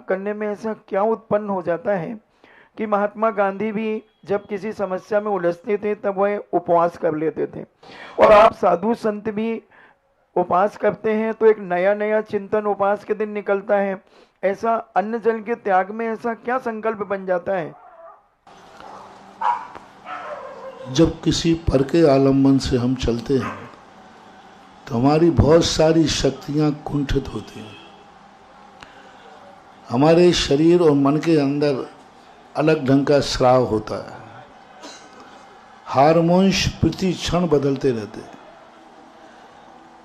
करने में ऐसा क्या उत्पन्न हो जाता है कि महात्मा गांधी भी जब किसी समस्या में उलझते थे तब वह उपवास कर लेते थे, और आप साधु संत भी उपवास करते हैं तो एक नया नया चिंतन उपवास के दिन निकलता है। ऐसा अन्न जल के त्याग में ऐसा क्या संकल्प बन जाता है? जब किसी पर के आलम्बन से हम चलते हैं तो हमारी बहुत सारी शक्तियां कुंठित होती हैं। हमारे शरीर और मन के अंदर अलग ढंग का स्राव होता है। हार्मोन्स प्रति क्षण बदलते रहते हैं।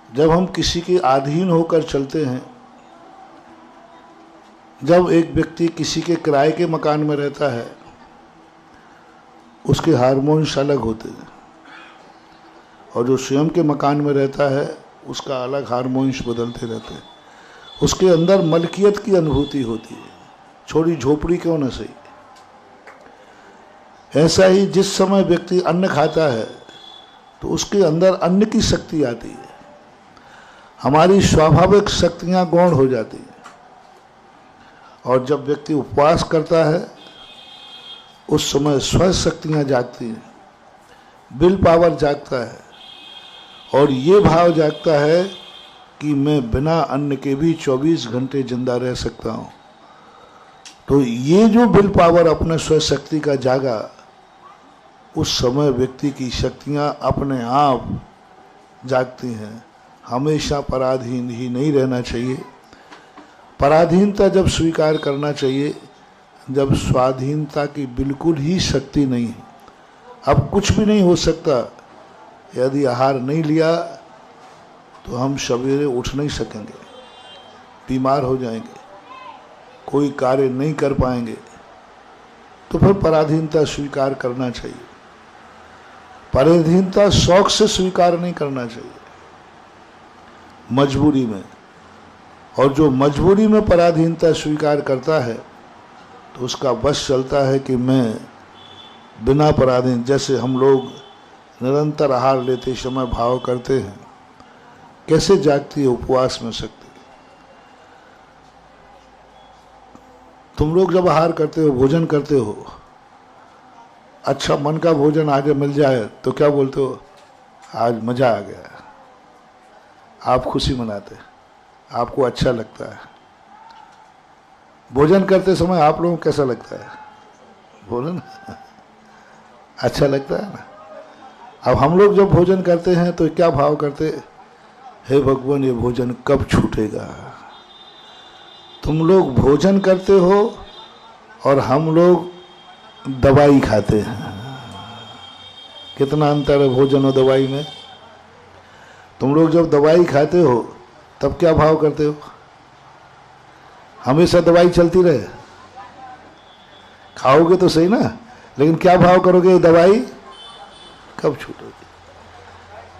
जब हम किसी के अधीन होकर चलते हैं, जब एक व्यक्ति किसी के किराए के मकान में रहता है, उसके हार्मोन्स अलग होते हैं, और जो स्वयं के मकान में रहता है उसका अलग हार्मोन्स बदलते रहते हैं। उसके अंदर मलकियत की अनुभूति होती है, छोटी झोपड़ी क्यों न सही। ऐसा ही जिस समय व्यक्ति अन्न खाता है तो उसके अंदर अन्न की शक्ति आती है, हमारी स्वाभाविक शक्तियां गौण हो जाती हैं। और जब व्यक्ति उपवास करता है उस समय स्व शक्तियां जागती हैं, विल पावर जागता है, और ये भाव जागता है कि मैं बिना अन्न के भी 24 घंटे जिंदा रह सकता हूँ। तो ये जो विल पावर अपने स्व शक्ति का जागा, उस समय व्यक्ति की शक्तियाँ अपने आप जागती हैं। हमेशा पराधीन ही नहीं रहना चाहिए। पराधीनता जब स्वीकार करना चाहिए जब स्वाधीनता की बिल्कुल ही शक्ति नहीं है। अब कुछ भी नहीं हो सकता। यदि आहार नहीं लिया तो हम सवेरे उठ नहीं सकेंगे, बीमार हो जाएंगे, कोई कार्य नहीं कर पाएंगे। तो फिर पराधीनता स्वीकार करना चाहिए। पराधीनता शौक से स्वीकार नहीं करना चाहिए, मजबूरी में। और जो मजबूरी में पराधीनता स्वीकार करता है तो उसका बस चलता है कि मैं बिना पराधीन, जैसे हम लोग निरंतर आहार लेते समय भाव करते हैं, कैसे जागती है उपवास में शक्ति। तुम लोग जब आहार करते हो, भोजन करते हो, अच्छा मन का भोजन आगे मिल जाए तो क्या बोलते हो? आज मजा आ गया। आप खुशी मनाते, आपको अच्छा लगता है। भोजन करते समय आप लोगों को कैसा लगता है? बोलो ना, अच्छा लगता है ना। अब हम लोग जब भोजन करते हैं तो क्या भाव करते? हे भगवान, ये भोजन कब छूटेगा। तुम लोग भोजन करते हो और हम लोग दवाई खाते हैं। कितना अंतर है भोजन और दवाई में। तुम लोग जब दवाई खाते हो तब क्या भाव करते हो? हमेशा दवाई चलती रहे, खाओगे तो सही ना, लेकिन क्या भाव करोगे? दवाई कब छूटेगी।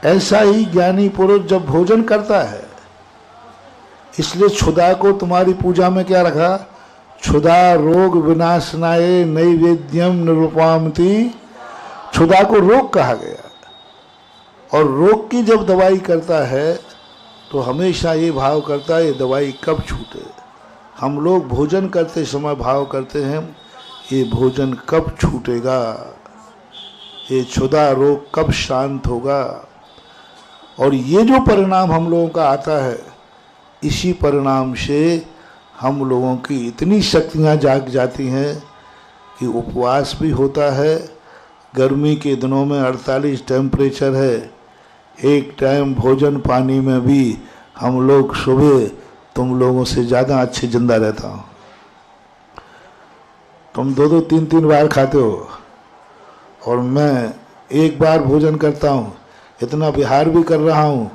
ऐसा ही ज्ञानी पुरुष जब भोजन करता है, इसलिए क्षुधा को तुम्हारी पूजा में क्या रखा? क्षुधा रोग विनाशनाय नैवेद्यम निरुपामति। क्षुधा को रोग कहा गया। और रोग की जब दवाई करता है तो हमेशा ये भाव करता है ये दवाई कब छूटे। हम लोग भोजन करते समय भाव करते हैं ये भोजन कब छूटेगा, ये क्षुधा रोग कब शांत होगा। और ये जो परिणाम हम लोगों का आता है, इसी परिणाम से हम लोगों की इतनी शक्तियाँ जाग जाती हैं कि उपवास भी होता है। गर्मी के दिनों में 48 टेम्परेचर है, एक टाइम भोजन पानी में भी हम लोग सुबह तुम लोगों से ज़्यादा अच्छे जिंदा रहता हूँ। तुम 2-2 3-3 बार खाते हो और मैं एक बार भोजन करता हूँ। इतना विहार भी कर रहा हूँ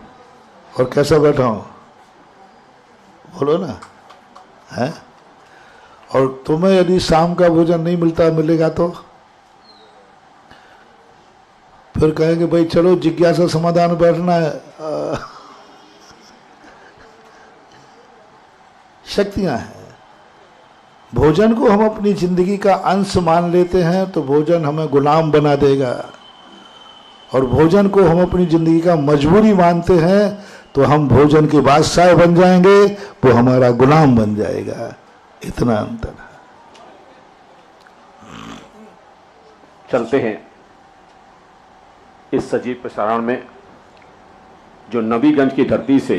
और कैसा बैठा हूँ, बोलो ना, है। और तुम्हें यदि शाम का भोजन नहीं मिलेगा तो फिर कहेंगे भाई चलो जिज्ञासा समाधान बैठना है। शक्तियां हैं। भोजन को हम अपनी जिंदगी का अंश मान लेते हैं तो भोजन हमें गुलाम बना देगा, और भोजन को हम अपनी जिंदगी का मजबूरी मानते हैं तो हम भोजन के बादशाह बन जाएंगे, वो हमारा गुलाम बन जाएगा। इतना अंतर है। चलते हैं इस सजीव प्रसारण में जो नबीगंज की धरती से